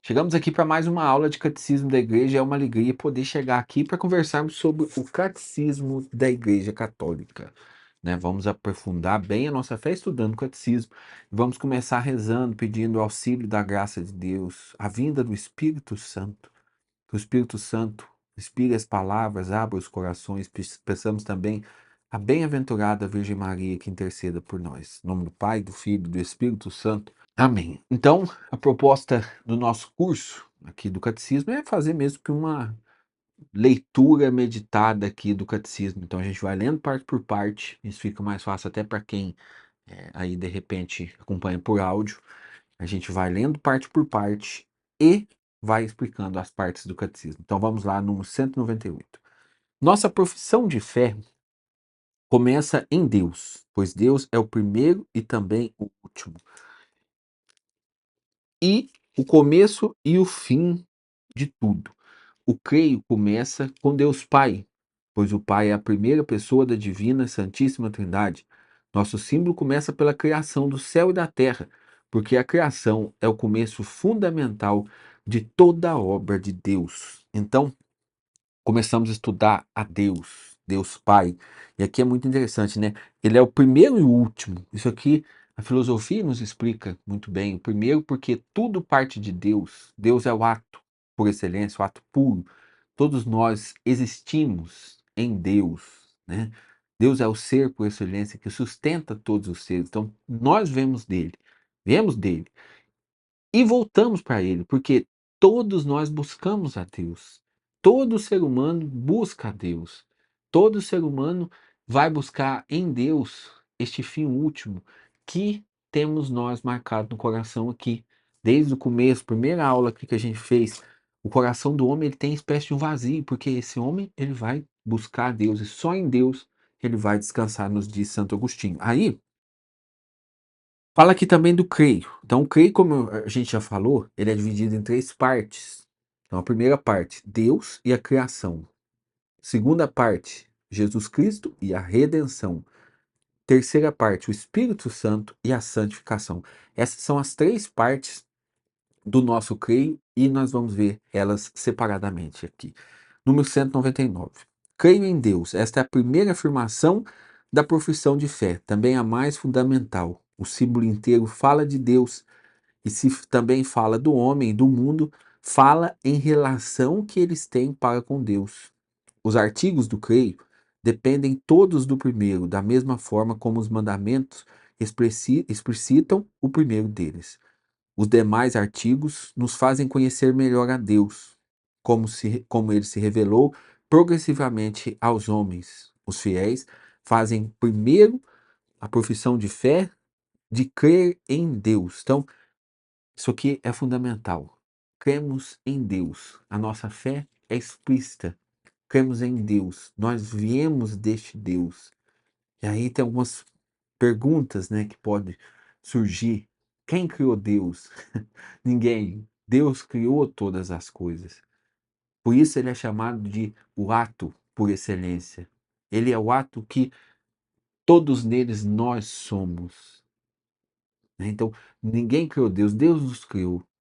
Chegamos aqui para mais uma aula de Catecismo da Igreja. É uma alegria poder chegar aqui para conversarmos sobre o Catecismo da Igreja Católica, né? Vamos aprofundar bem a nossa fé estudando o Catecismo. Vamos começar rezando, pedindo o auxílio da graça de Deus, a vinda do Espírito Santo. Que o Espírito Santo inspire as palavras, abra os corações. Peçamos também a bem-aventurada Virgem Maria que interceda por nós. Em nome do Pai, do Filho e do Espírito Santo. Amém. Então, a proposta do nosso curso aqui do Catecismo é fazer mesmo que uma leitura meditada aqui do Catecismo. Então, a gente vai lendo parte por parte, isso fica mais fácil até para quem aí de repente acompanha por áudio. A gente vai lendo parte por parte e vai explicando as partes do Catecismo. Então, vamos lá no 198. Nossa profissão de fé começa em Deus, pois Deus é o primeiro e também o último. E o começo e o fim de tudo. O creio começa com Deus Pai, pois o Pai é a primeira pessoa da divina e santíssima Trindade. Nosso símbolo começa pela criação do céu e da terra, porque a criação é o começo fundamental de toda a obra de Deus. Então, começamos a estudar a Deus, Deus Pai. E aqui é muito interessante, né? Ele é o primeiro e o último. Isso aqui a filosofia nos explica muito bem. O primeiro, porque tudo parte de Deus. Deus é o ato por excelência, o ato puro. Todos nós existimos em Deus, né? Deus é o ser por excelência que sustenta todos os seres. Então, nós vemos dele e voltamos para ele, porque todos nós buscamos a Deus. Todo ser humano busca a Deus. Todo ser humano vai buscar em Deus este fim último que temos nós marcado no coração aqui. Desde o começo, primeira aula aqui que a gente fez, o coração do homem ele tem espécie de um vazio, porque esse homem ele vai buscar a Deus e só em Deus ele vai descansar, nos diz Santo Agostinho. Aí, fala aqui também do creio. Então, o creio, como a gente já falou, ele é dividido em três partes. Então, a primeira parte, Deus e a criação. Segunda parte, Jesus Cristo e a redenção. Terceira parte, o Espírito Santo e a santificação. Essas são as três partes do nosso creio e nós vamos ver elas separadamente aqui. Número 199. Creio em Deus. Esta é a primeira afirmação da profissão de fé, também a mais fundamental. O símbolo inteiro fala de Deus e se também fala do homem, do mundo, fala em relação que eles têm para com Deus. Os artigos do creio dependem todos do primeiro, da mesma forma como os mandamentos explicitam o primeiro deles. Os demais artigos nos fazem conhecer melhor a Deus, como ele se revelou progressivamente aos homens. Os fiéis fazem primeiro a profissão de fé de crer em Deus. Então, isso aqui é fundamental. Cremos em Deus. A nossa fé é explícita. Cremos em Deus. Nós viemos deste Deus. E aí tem algumas perguntas, né, que podem surgir. Quem criou Deus? Ninguém. Deus criou todas as coisas. Por isso ele é chamado de o ato por excelência. Ele é o ato que todos neles nós somos, né? Então, ninguém criou Deus, Deus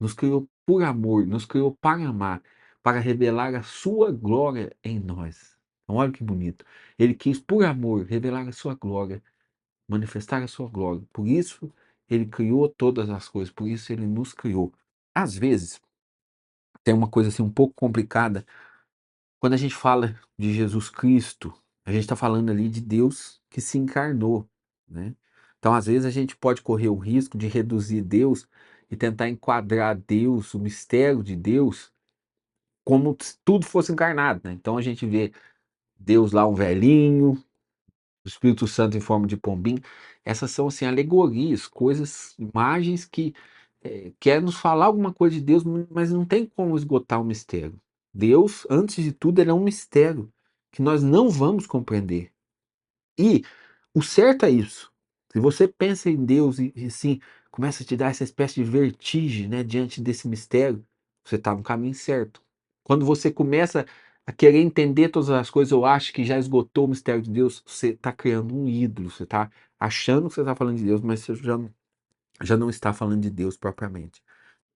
nos criou por amor, nos criou para amar, para revelar a sua glória em nós. Então, olha que bonito. Ele quis, por amor, revelar a sua glória, manifestar a sua glória. Por isso, ele criou todas as coisas, por isso ele nos criou. Às vezes, tem uma coisa assim um pouco complicada. Quando a gente fala de Jesus Cristo, a gente está falando ali de Deus que se encarnou, né? Então, às vezes, a gente pode correr o risco de reduzir Deus e tentar enquadrar Deus, o mistério de Deus, como se tudo fosse encarnado, né? Então, a gente vê Deus lá, um velhinho, o Espírito Santo em forma de pombinho. Essas são, assim, alegorias, coisas, imagens que querem nos falar alguma coisa de Deus, mas não tem como esgotar o mistério. Deus, antes de tudo, ele é um mistério que nós não vamos compreender. E o certo é isso. Se você pensa em Deus e assim, começa a te dar essa espécie de vertigem, né, diante desse mistério, você está no caminho certo. Quando você começa a querer entender todas as coisas, eu acho que já esgotou o mistério de Deus, você está criando um ídolo, você está achando que você está falando de Deus, mas você já não está falando de Deus propriamente.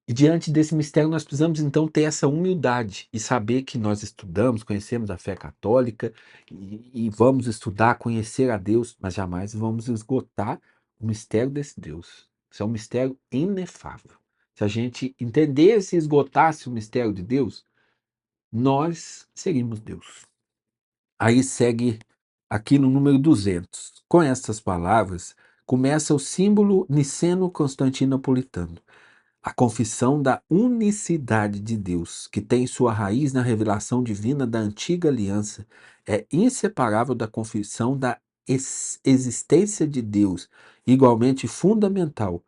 E diante desse mistério, nós precisamos então ter essa humildade e saber que nós estudamos, conhecemos a fé católica e vamos estudar, conhecer a Deus, mas jamais vamos esgotar o mistério desse Deus. Isso é um mistério inefável. Se a gente entendesse e esgotasse o mistério de Deus, nós seríamos Deus. Aí segue aqui no número 200. Com estas palavras, começa o símbolo niceno-constantinopolitano, a confissão da unicidade de Deus, que tem sua raiz na revelação divina da antiga aliança, é inseparável da confissão da existência de Deus, igualmente fundamental.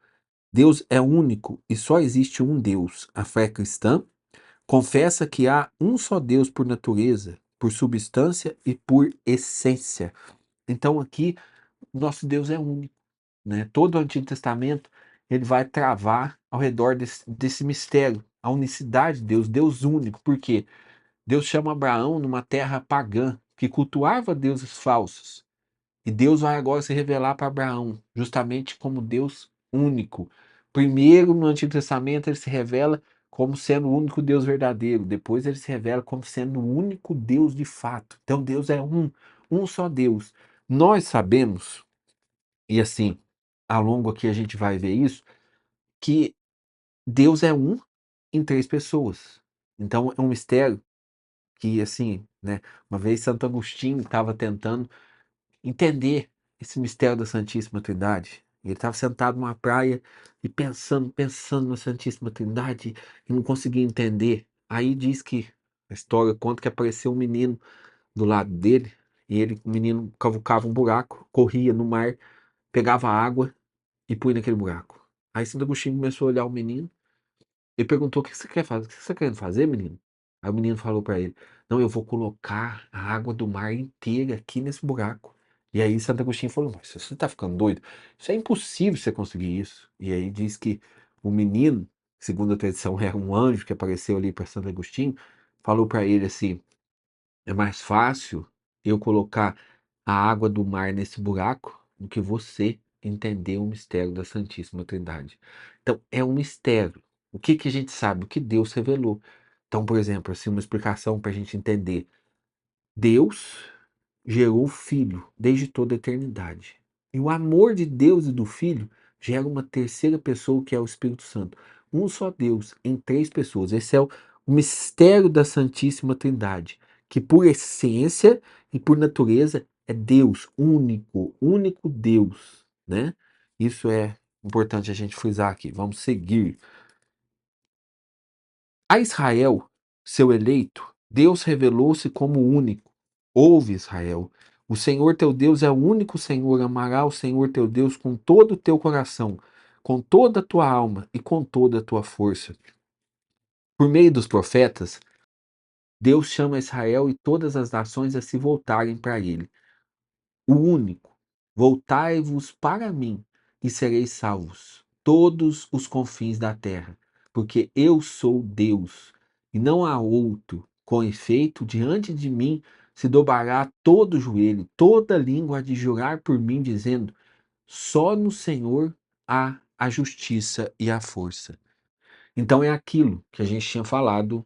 Deus é único e só existe um Deus. A fé cristã confessa que há um só Deus por natureza, por substância e por essência. Então aqui, nosso Deus é único, né? Todo o Antigo Testamento ele vai travar ao redor desse mistério, a unicidade de Deus, Deus único. Por quê? Deus chama Abraão numa terra pagã que cultuava deuses falsos. E Deus vai agora se revelar para Abraão, justamente como Deus único. Primeiro, no Antigo Testamento, ele se revela como sendo o único Deus verdadeiro. Depois, ele se revela como sendo o único Deus de fato. Então, Deus é um só Deus. Nós sabemos, e assim, ao longo aqui a gente vai ver isso, que Deus é um em três pessoas. Então, é um mistério que, assim, né? Uma vez Santo Agostinho estava tentando entender esse mistério da Santíssima Trindade. Ele estava sentado numa praia e pensando na Santíssima Trindade e não conseguia entender. Aí diz que a história conta que apareceu um menino do lado dele e o menino cavucava um buraco, corria no mar, pegava água e punha naquele buraco. Aí Santo Agostinho começou a olhar o menino ele perguntou: o que você quer fazer? O que você está querendo fazer, menino? Aí o menino falou para ele: não, eu vou colocar a água do mar inteira aqui nesse buraco. E aí Santo Agostinho falou: mas você está ficando doido? Isso é impossível você conseguir isso. E aí diz que o menino, segundo a tradição, era um anjo que apareceu ali para Santo Agostinho, falou para ele assim: é mais fácil eu colocar a água do mar nesse buraco do que você entender o mistério da Santíssima Trindade. Então, é um mistério. O que que a gente sabe? O que Deus revelou. Então, por exemplo, assim, uma explicação para a gente entender. Deus gerou o Filho desde toda a eternidade. E o amor de Deus e do Filho gera uma terceira pessoa que é o Espírito Santo. Um só Deus em três pessoas. Esse é o mistério da Santíssima Trindade, que por essência e por natureza é Deus, único, único Deus, né? Isso é importante a gente frisar aqui. Vamos seguir. A Israel, seu eleito, Deus revelou-se como único. Ouve, Israel, o Senhor teu Deus é o único Senhor. Amará o Senhor teu Deus com todo o teu coração, com toda a tua alma e com toda a tua força. Por meio dos profetas, Deus chama Israel e todas as nações a se voltarem para ele. O único. Voltai-vos para mim e sereis salvos, todos os confins da terra, porque eu sou Deus e não há outro. Com efeito, diante de mim se dobrará todo joelho, toda língua há de jurar por mim, dizendo: só no Senhor há a justiça e a força. Então é aquilo que a gente tinha falado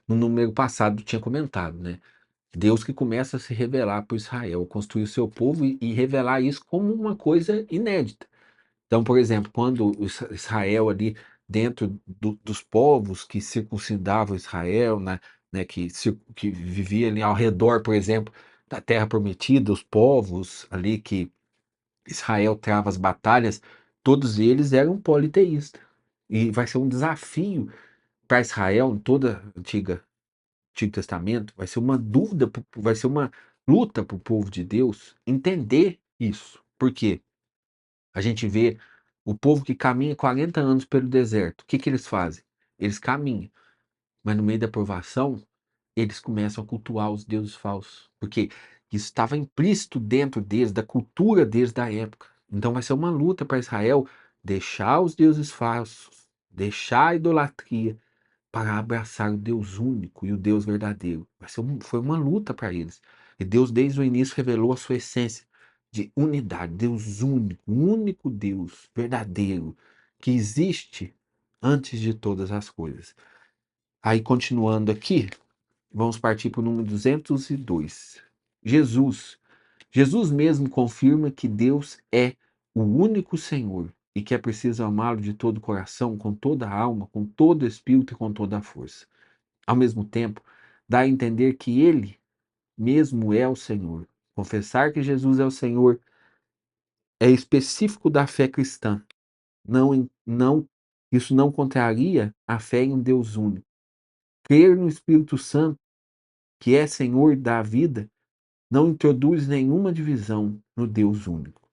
no número passado, tinha comentado, né? Deus que começa a se revelar para Israel, construir o seu povo e revelar isso como uma coisa inédita. Então, por exemplo, quando Israel ali dentro dos povos que circuncidavam Israel, né, que vivia ali ao redor, por exemplo, da Terra Prometida, os povos ali que Israel trava as batalhas, todos eles eram politeístas. E vai ser um desafio para Israel, em toda a Antigo Testamento, vai ser uma dúvida, vai ser uma luta para o povo de Deus entender isso. Por quê? A gente vê o povo que caminha 40 anos pelo deserto. O que que eles fazem? Eles caminham, mas no meio da provação, eles começam a cultuar os deuses falsos. Porque isso estava implícito dentro deles, da cultura deles da época. Então vai ser uma luta para Israel deixar os deuses falsos, deixar a idolatria para abraçar o Deus único e o Deus verdadeiro. Foi uma luta para eles. E Deus, desde o início, revelou a sua essência de unidade, Deus único, um único Deus verdadeiro, que existe antes de todas as coisas. Aí, continuando aqui, vamos partir para o número 202. Jesus. Jesus mesmo confirma que Deus é o único Senhor e que é preciso amá-lo de todo o coração, com toda a alma, com todo o espírito e com toda a força. Ao mesmo tempo, dá a entender que Ele mesmo é o Senhor. Confessar que Jesus é o Senhor é específico da fé cristã. Isso não contraria a fé em um Deus único. Crer no Espírito Santo, que é Senhor da vida, não introduz nenhuma divisão no Deus único.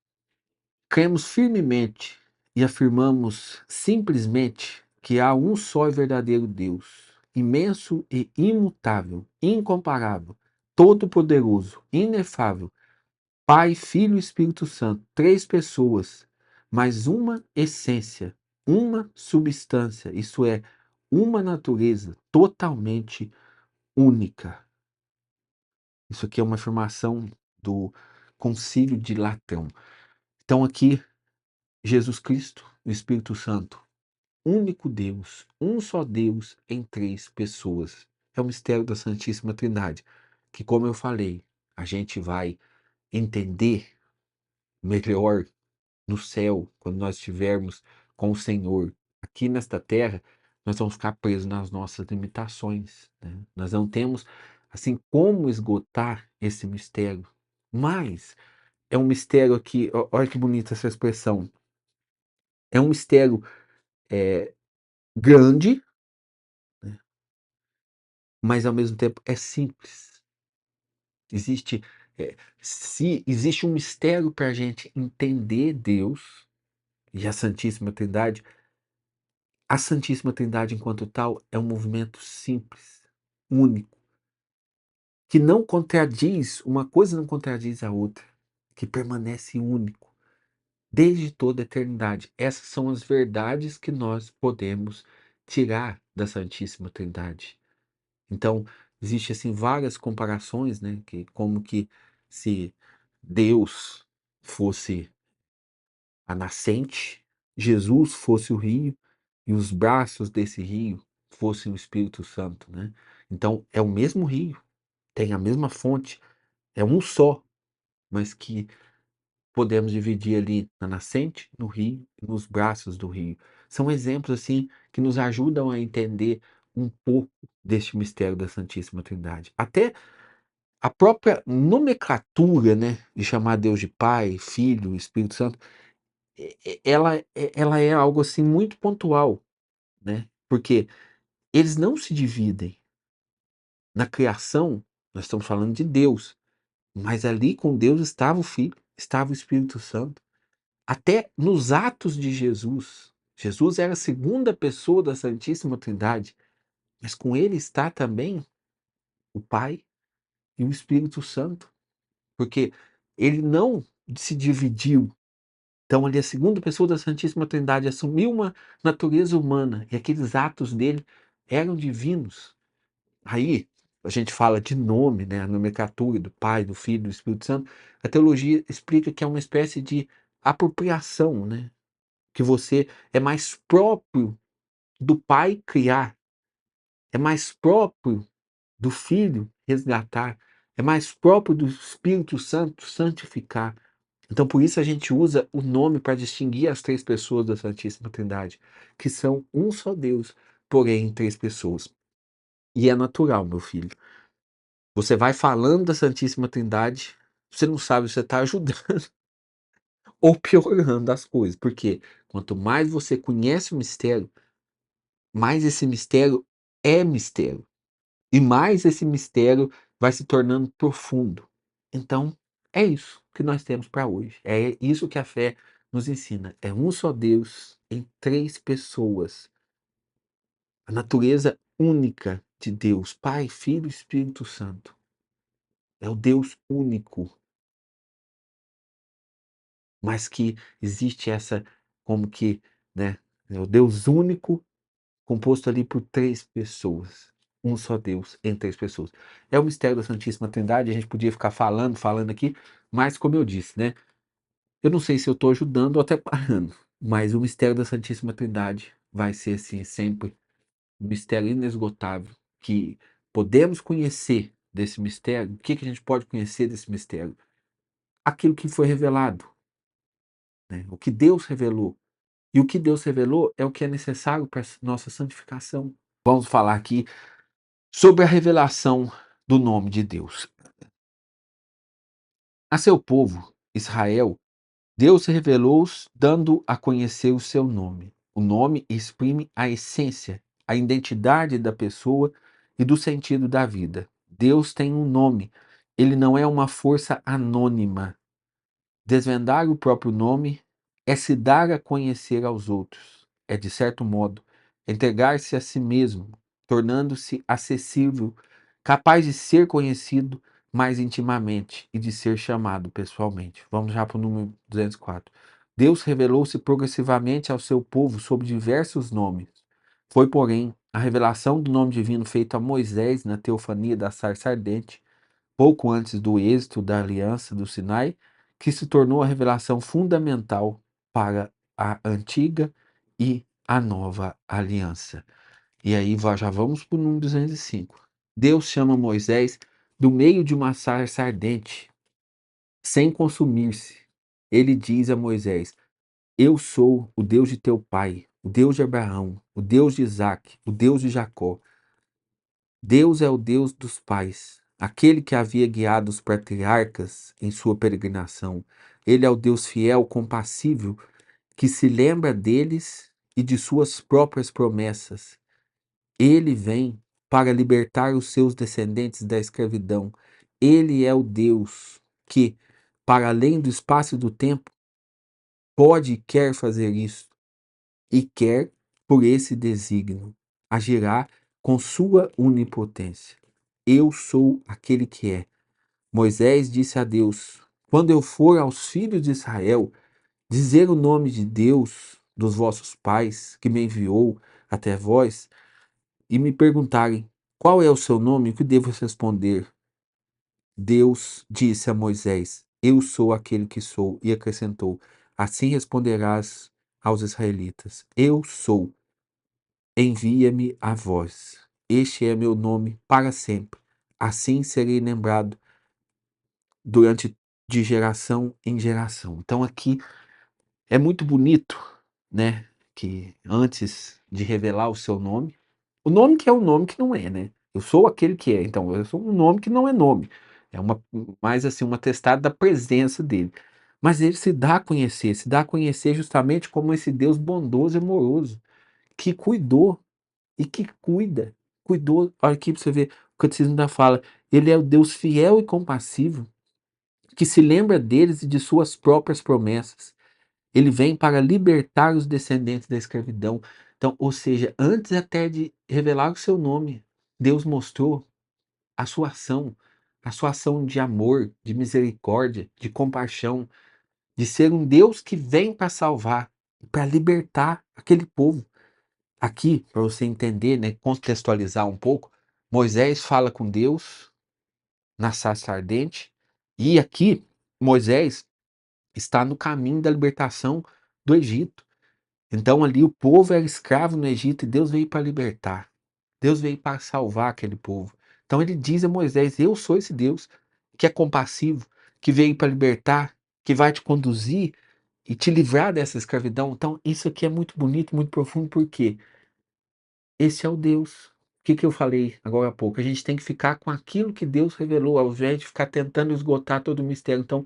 Cremos firmemente e afirmamos simplesmente que há um só e verdadeiro Deus, imenso e imutável, incomparável, todo-poderoso, inefável, Pai, Filho e Espírito Santo, três pessoas, mas uma essência, uma substância, isso é, uma natureza totalmente única. Isso aqui é uma afirmação do Concílio de Latrão. Então aqui, Jesus Cristo, o Espírito Santo, único Deus, um só Deus em três pessoas. É o mistério da Santíssima Trindade, que, como eu falei, a gente vai entender melhor no céu, quando nós estivermos com o Senhor. Aqui nesta terra, nós vamos ficar presos nas nossas limitações, né? Nós não temos, assim, como esgotar esse mistério. Mas é um mistério aqui, olha que bonita essa expressão. É um mistério grande, né? Mas ao mesmo tempo é simples. Existe, se existe um mistério para a gente entender Deus e a Santíssima Trindade, a Santíssima Trindade, enquanto tal, é um movimento simples, único, que não contradiz, uma coisa não contradiz a outra, que permanece único desde toda a eternidade. Essas são as verdades que nós podemos tirar da Santíssima Trindade. Então, existe assim várias comparações, né, que como que se Deus fosse a nascente, Jesus fosse o rio e os braços desse rio fossem o Espírito Santo, né? Então é o mesmo rio, tem a mesma fonte, é um só, mas que podemos dividir ali na nascente, no rio e nos braços do rio. São exemplos assim que nos ajudam a entender um pouco deste mistério da Santíssima Trindade. Até a própria nomenclatura, né, de chamar Deus de Pai, Filho, Espírito Santo, ela é algo assim muito pontual, né? Porque eles não se dividem. Na criação, nós estamos falando de Deus, mas ali com Deus estava o Filho, estava o Espírito Santo. Até nos atos de Jesus, Jesus era a segunda pessoa da Santíssima Trindade, mas com ele está também o Pai e o Espírito Santo, porque ele não se dividiu. Então, ali, a segunda pessoa da Santíssima Trindade assumiu uma natureza humana e aqueles atos dele eram divinos. Aí, a gente fala de nome, né? A nomenclatura do Pai, do Filho, do Espírito Santo. A teologia explica que é uma espécie de apropriação, né? Que você é mais próprio do Pai criar, é mais próprio do Filho resgatar, é mais próprio do Espírito Santo santificar. Então, por isso a gente usa o nome para distinguir as três pessoas da Santíssima Trindade, que são um só Deus, porém três pessoas. E é natural, meu filho. Você vai falando da Santíssima Trindade, você não sabe se você está ajudando ou piorando as coisas. Porque quanto mais você conhece o mistério, mais esse mistério é mistério. E mais esse mistério vai se tornando profundo. Então, é isso que nós temos para hoje. É isso que a fé nos ensina. É um só Deus em três pessoas. A natureza única de Deus, Pai, Filho e Espírito Santo. É o Deus único, mas que existe essa, como que, né? É o Deus único composto ali por três pessoas. Um só Deus em três pessoas. É o mistério da Santíssima Trindade, a gente podia ficar falando aqui, mas como eu disse, né? Eu não sei se eu estou ajudando ou até parando, mas o mistério da Santíssima Trindade vai ser assim sempre um mistério inesgotável, que podemos conhecer desse mistério. O que que a gente pode conhecer desse mistério? Aquilo que foi revelado, né? O que Deus revelou. E o que Deus revelou é o que é necessário para nossa santificação. Vamos falar aqui sobre a revelação do nome de Deus. A seu povo, Israel, Deus revelou-os dando a conhecer o seu nome. O nome exprime a essência, a identidade da pessoa e do sentido da vida. Deus tem um nome. Ele não é uma força anônima. Desvendar o próprio nome é se dar a conhecer aos outros. É, de certo modo, entregar-se a si mesmo, tornando-se acessível, capaz de ser conhecido mais intimamente e de ser chamado pessoalmente. Vamos já para o número 204. Deus revelou-se progressivamente ao seu povo sob diversos nomes. Foi, porém, a revelação do nome divino feita a Moisés na teofania da sarça ardente, pouco antes do êxito da aliança do Sinai, que se tornou a revelação fundamental para a antiga e a nova aliança. E aí já vamos para o número 205. Deus chama Moisés do meio de uma sarça ardente, sem consumir-se. Ele diz a Moisés: Eu sou o Deus de teu pai, o Deus de Abraão, o Deus de Isaque, o Deus de Jacó. Deus é o Deus dos pais, aquele que havia guiado os patriarcas em sua peregrinação. Ele é o Deus fiel, compassível, que se lembra deles e de suas próprias promessas. Ele vem para libertar os seus descendentes da escravidão. Ele é o Deus que, para além do espaço e do tempo, pode e quer fazer isso, e quer, por esse desígnio, agirá com sua onipotência. Eu sou aquele que é. Moisés disse a Deus: Quando eu for aos filhos de Israel dizer o nome de Deus dos vossos pais, que me enviou até vós, e me perguntarem qual é o seu nome, o que devo responder? Deus disse a Moisés: Eu sou aquele que sou, e acrescentou: Assim responderás aos israelitas: Eu sou, envia-me a vós. Este é meu nome para sempre. Assim serei lembrado durante de geração em geração. Então aqui é muito bonito, né, que antes de revelar o seu nome, o nome que é o nome que não é, né? Eu sou aquele que é, então eu sou um nome que não é nome. É uma mais assim um atestado da presença dele. Mas ele se dá a conhecer justamente como esse Deus bondoso e amoroso, que cuidou e que cuida. Cuidou, olha aqui para você ver, o catecismo da fala, ele é o Deus fiel e compassivo, que se lembra deles e de suas próprias promessas. Ele vem para libertar os descendentes da escravidão. Então, ou seja, antes até de revelar o seu nome, Deus mostrou a sua ação de amor, de misericórdia, de compaixão, de ser um Deus que vem para salvar, para libertar aquele povo. Aqui, para você entender, né, contextualizar um pouco, Moisés fala com Deus na sarça ardente, e aqui Moisés está no caminho da libertação do Egito. Então ali o povo era escravo no Egito e Deus veio para libertar. Deus veio para salvar aquele povo. Então ele diz a Moisés: Eu sou esse Deus que é compassivo, que veio para libertar, que vai te conduzir e te livrar dessa escravidão. Então isso aqui é muito bonito, muito profundo, porque esse é o Deus. O que que eu falei agora há pouco? A gente tem que ficar com aquilo que Deus revelou, ao invés de ficar tentando esgotar todo o mistério. Então,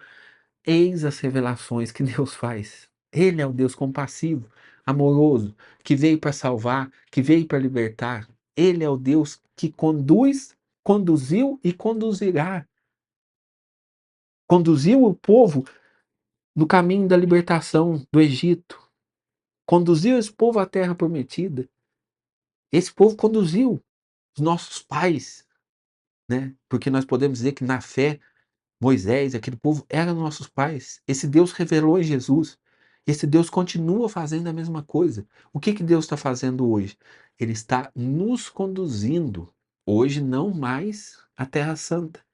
eis as revelações que Deus faz. Ele é o Deus compassivo, amoroso, que veio para salvar, que veio para libertar. Ele é o Deus que conduz, conduziu e conduzirá. Conduziu o povo no caminho da libertação do Egito. Conduziu esse povo à terra prometida. Esse povo conduziu os nossos pais, né? Porque nós podemos dizer que na fé Moisés, aquele povo, eram nossos pais. Esse Deus revelou em Jesus. Esse Deus continua fazendo a mesma coisa. O que que Deus está fazendo hoje? Ele está nos conduzindo, hoje não mais à Terra Santa,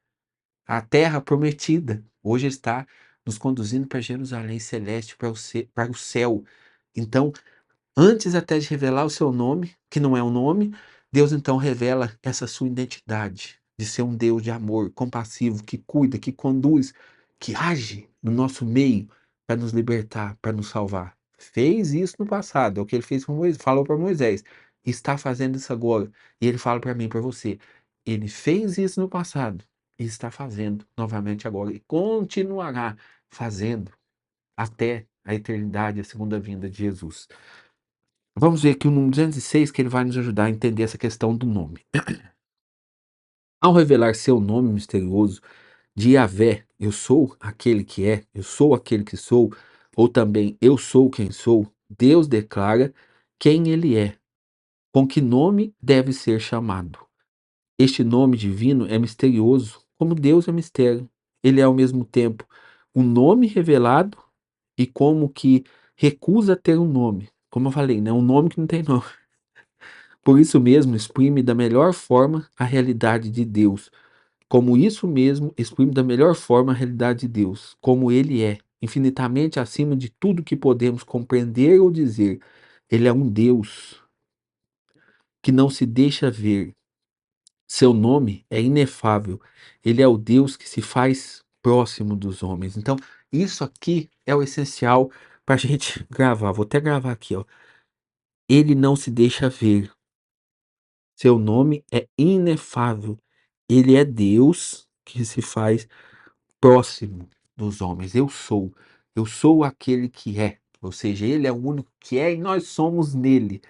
à Terra Prometida. Hoje Ele está nos conduzindo para Jerusalém Celeste, para o céu. Então, Antes até de revelar o seu nome, que não é um nome, Deus então revela essa sua identidade de ser um Deus de amor, compassivo, que cuida, que conduz, que age no nosso meio para nos libertar, para nos salvar. Fez isso no passado, é o que ele fez com Moisés, falou para Moisés. Está fazendo isso agora. E ele fala para mim, para você. Ele fez isso no passado e está fazendo novamente agora e continuará fazendo até a eternidade, a segunda vinda de Jesus. Vamos ver aqui o número 206 que ele vai nos ajudar a entender essa questão do nome. Ao revelar seu nome misterioso de Yahvé, eu sou aquele que é, eu sou aquele que sou, ou também eu sou quem sou, Deus declara quem ele é, com que nome deve ser chamado. Este nome divino é misterioso, como Deus é mistério. Ele é ao mesmo tempo um nome revelado e como que recusa ter um nome. Como eu falei, né? Um nome que não tem nome. Por isso mesmo, exprime da melhor forma a realidade de Deus. Como isso mesmo, exprime da melhor forma a realidade de Deus, como ele é, infinitamente acima de tudo que podemos compreender ou dizer. Ele é um Deus que não se deixa ver. Seu nome é inefável. Ele é o Deus que se faz próximo dos homens. Então, isso aqui é o essencial para a gente gravar. Vou até gravar aqui, ó. Ele não se deixa ver. Seu nome é inefável. Ele é Deus que se faz próximo dos homens. Eu sou. Eu sou aquele que é. Ou seja, ele é o único que é e nós somos nele.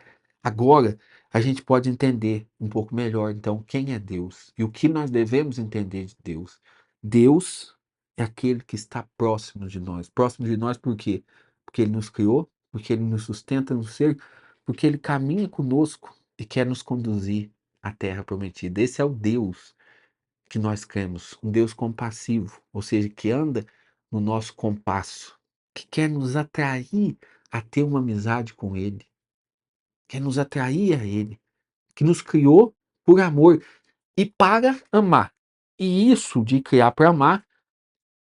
Agora, a gente pode entender um pouco melhor, então, quem é Deus e o que nós devemos entender de Deus. Deus é aquele que está próximo de nós. Próximo de nós por quê? Porque ele nos criou, porque ele nos sustenta no ser, porque ele caminha conosco e quer nos conduzir à terra prometida. Esse é o Deus que nós cremos, um Deus compassivo, ou seja, que anda no nosso compasso, que quer nos atrair a ter uma amizade com ele, quer nos atrair a ele, que nos criou por amor e para amar. E isso de criar para amar,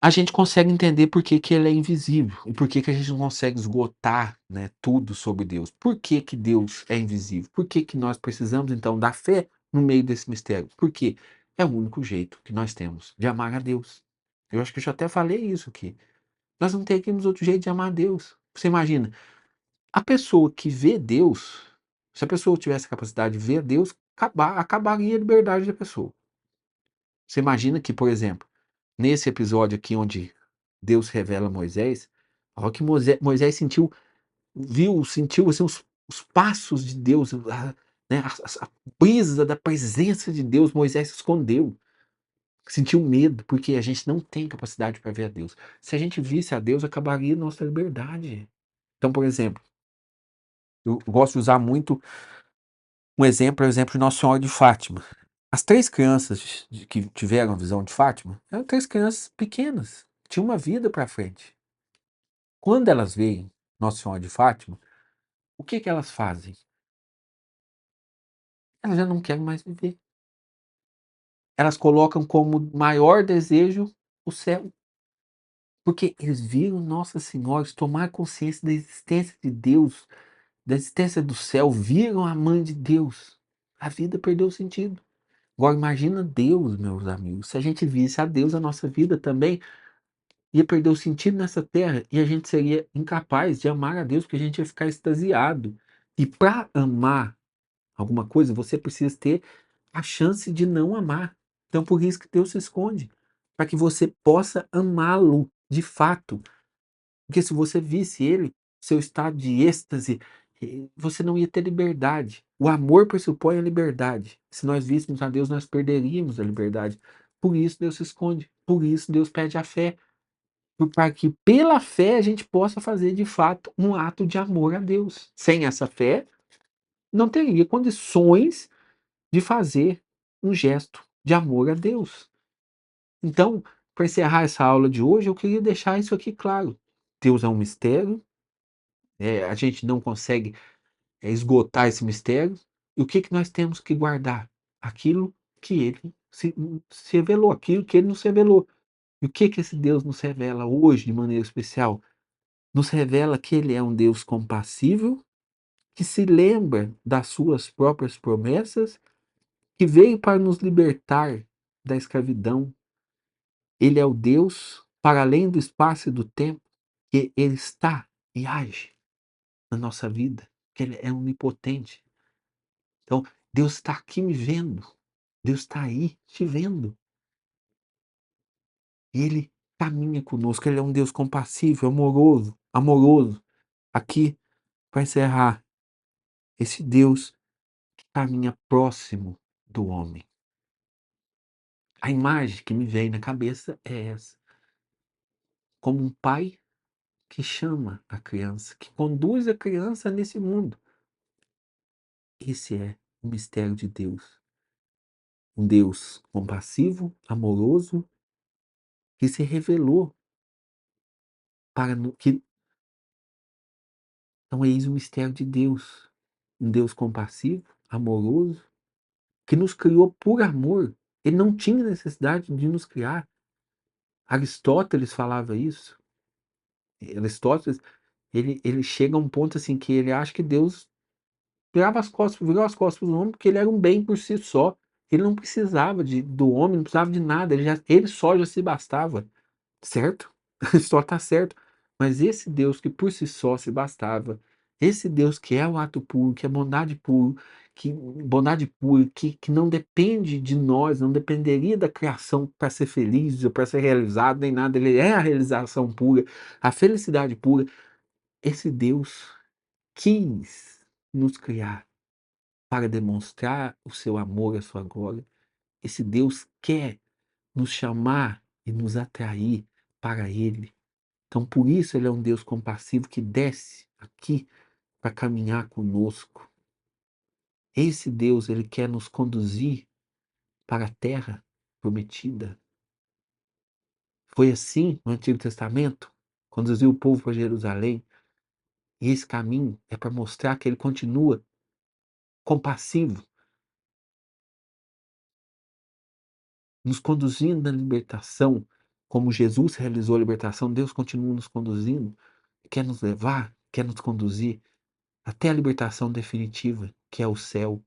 a gente consegue entender por que que ele é invisível e por que que a gente não consegue esgotar, né, tudo sobre Deus. Por que que Deus é invisível? Por que que nós precisamos então da fé no meio desse mistério? Porque é o único jeito que nós temos de amar a Deus. Eu acho que eu já até falei isso aqui. Nós não teríamos outro jeito de amar a Deus. Você imagina, a pessoa que vê Deus, se a pessoa tivesse a capacidade de ver Deus, acabaria a liberdade da pessoa. Você imagina que, por exemplo, nesse episódio aqui onde Deus revela a Moisés, a hora que Moisés sentiu assim, os passos de Deus, né, a brisa da presença de Deus, Moisés se escondeu, sentiu medo, porque a gente não tem capacidade para ver a Deus. Se a gente visse a Deus, acabaria a nossa liberdade. Então, por exemplo, eu gosto de usar muito um exemplo, é o exemplo de Nossa Senhora de Fátima. As três crianças que tiveram a visão de Fátima eram três crianças pequenas, tinham uma vida para frente. Quando elas veem Nossa Senhora de Fátima, o que que elas fazem? Elas já não querem mais viver. Elas colocam como maior desejo o céu. Porque eles viram Nossa Senhora tomar consciência da existência de Deus, da existência do céu, viram a mãe de Deus. A vida perdeu sentido. Agora imagina Deus, meus amigos. Se a gente visse a Deus, a nossa vida também ia perder o sentido nessa terra e a gente seria incapaz de amar a Deus, porque a gente ia ficar extasiado. E para amar alguma coisa, você precisa ter a chance de não amar. Então, por isso que Deus se esconde, para que você possa amá-lo de fato. Porque se você visse ele, seu estado de êxtase, você não ia ter liberdade. O amor pressupõe a liberdade. Se nós víssemos a Deus, nós perderíamos a liberdade. Por isso Deus se esconde. Por isso Deus pede a fé. Para que pela fé a gente possa fazer de fato um ato de amor a Deus. Sem essa fé, não teria condições de fazer um gesto de amor a Deus. Então, para encerrar essa aula de hoje, eu queria deixar isso aqui claro. Deus é um mistério, a gente não consegue esgotar esse mistério. E o que que nós temos que guardar? Aquilo que ele se revelou, aquilo que ele nos revelou. E o que que esse Deus nos revela hoje de maneira especial? Nos revela que ele é um Deus compassível, que se lembra das suas próprias promessas, que veio para nos libertar da escravidão. Ele é o Deus para além do espaço e do tempo, que Ele está e age na nossa vida, que Ele é onipotente. Então, Deus está aqui me vendo, Deus está aí te vendo. E Ele caminha conosco, Ele é um Deus compassivo, amoroso, amoroso. Aqui, para encerrar, esse Deus que caminha próximo do homem. A imagem que me vem na cabeça é essa. Como um pai que chama a criança, que conduz a criança nesse mundo. Esse é o mistério de Deus. Um Deus compassivo, amoroso, que se revelou que então eis o mistério de Deus. Um Deus compassivo, amoroso, que nos criou por amor. Ele não tinha necessidade de nos criar. Aristóteles falava isso. Aristóteles, ele chega a um ponto assim que ele acha que Deus virou as costas do homem porque ele era um bem por si só. Ele não precisava do homem, não precisava de nada, ele só já se bastava. Certo? Só está certo. Mas esse Deus que por si só se bastava, esse Deus que é o ato puro, que é bondade pura, que não depende de nós, não dependeria da criação para ser feliz ou para ser realizado, nem nada, ele é a realização pura, a felicidade pura. Esse Deus quis nos criar para demonstrar o seu amor, a sua glória. Esse Deus quer nos chamar e nos atrair para Ele. Então, por isso, Ele é um Deus compassivo que desce aqui para caminhar conosco. Esse Deus, Ele quer nos conduzir para a terra prometida. Foi assim no Antigo Testamento, conduziu o povo para Jerusalém. E esse caminho é para mostrar que Ele continua compassivo, nos conduzindo na libertação, como Jesus realizou a libertação. Deus continua nos conduzindo, quer nos levar, quer nos conduzir até a libertação definitiva, que é o céu,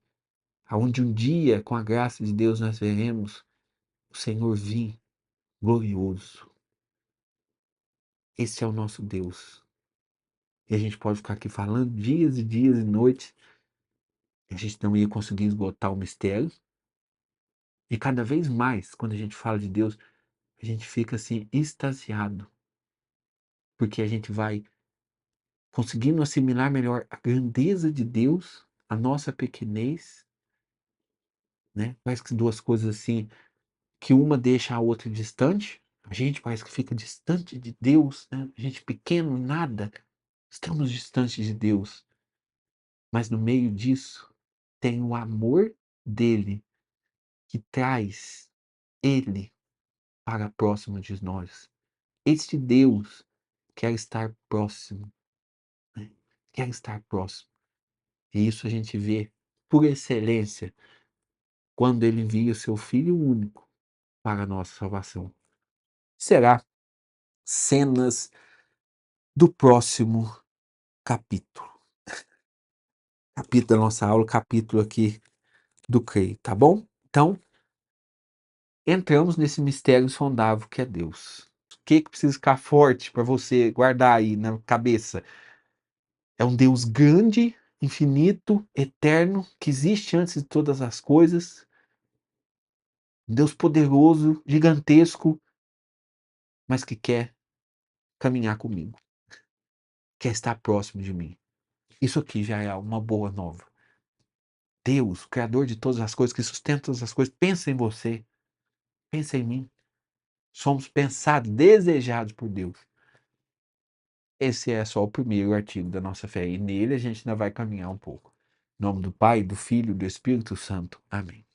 aonde um dia, com a graça de Deus, nós veremos o Senhor vir glorioso. Esse é o nosso Deus. E a gente pode ficar aqui falando dias e dias e noites, e a gente não ia conseguir esgotar o mistério. E cada vez mais, quando a gente fala de Deus, a gente fica assim extasiado, porque a gente vai conseguindo assimilar melhor a grandeza de Deus, a nossa pequenez, né? Parece que duas coisas assim, que uma deixa a outra distante. A gente parece que fica distante de Deus, né? A gente pequeno, nada. Estamos distantes de Deus. Mas no meio disso, tem o amor dele que traz ele para próximo de nós. Este Deus quer estar próximo, né? Quer estar próximo. E isso a gente vê por excelência quando ele envia o seu Filho único para a nossa salvação. Será cenas do próximo capítulo. Capítulo da nossa aula, capítulo aqui do CREI, tá bom? Então, entramos nesse mistério insondável que é Deus. O que precisa ficar forte para você guardar aí na cabeça? É um Deus grande, infinito, eterno, que existe antes de todas as coisas. Um Deus poderoso, gigantesco, mas que quer caminhar comigo. Quer estar próximo de mim. Isso aqui já é uma boa nova. Deus, Criador de todas as coisas, que sustenta todas as coisas, pensa em você, pensa em mim. Somos pensados, desejados por Deus. Esse é só o primeiro artigo da nossa fé, e nele a gente ainda vai caminhar um pouco. Em nome do Pai, do Filho e do Espírito Santo. Amém.